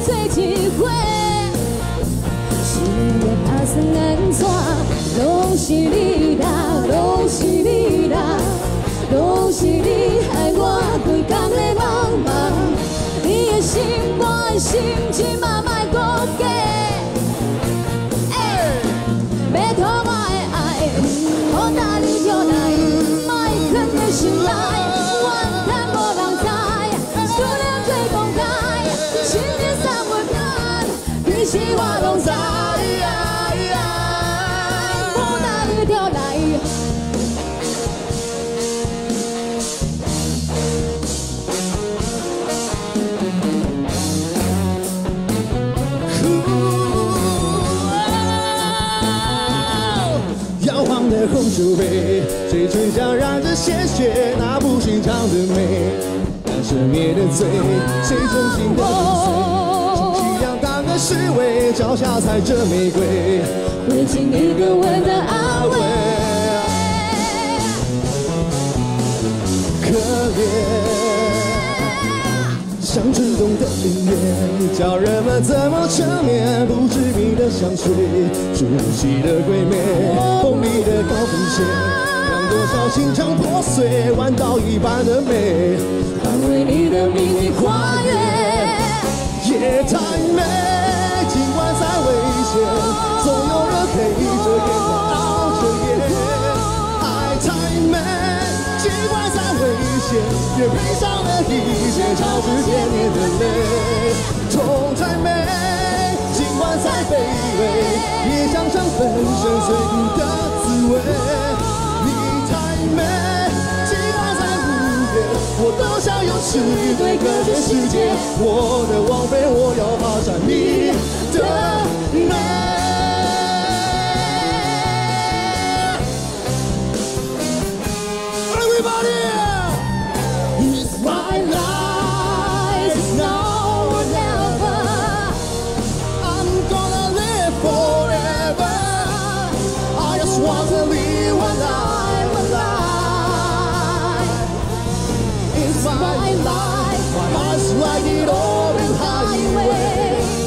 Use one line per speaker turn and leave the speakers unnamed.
做一回。是要打算安怎？拢是你啦，拢是你啦，拢是你害我规工咧茫茫。你的心，我的心，千万莫搁假。要讨我的爱，好大你就来，莫藏在心内，怨叹无人知，思念最公开，心情散袂开，其实我拢知。好大你就来。
摇晃的红酒杯，嘴唇上染着鲜血，那不寻常的美。但是灭的罪，谁真心的跟随？充其量当个侍卫，脚下踩着玫瑰，
会尽一个吻的安慰。
可怜。像震动的音乐，叫人们怎么沉眠？不知名的香水，熟悉的鬼魅，锋利的高跟鞋，让多少心肠破碎，弯刀一般的美，
捍卫你的秘密跨越。
夜太美，尽管再危险，总有人黑着眼眶熬着夜。爱太美，尽管再危险，越悲伤的一切，超之千年的泪。痛太美，尽管再卑微，也想尝粉身碎骨的滋味。你太美，尽管再无言，我都想用翅对隔绝世界。我的王妃，我要霸占你的美。Everybody!
It's my life, now or never.
I'm gonna live forever. I just want to live one life. It's my life. My heart's like an open highway.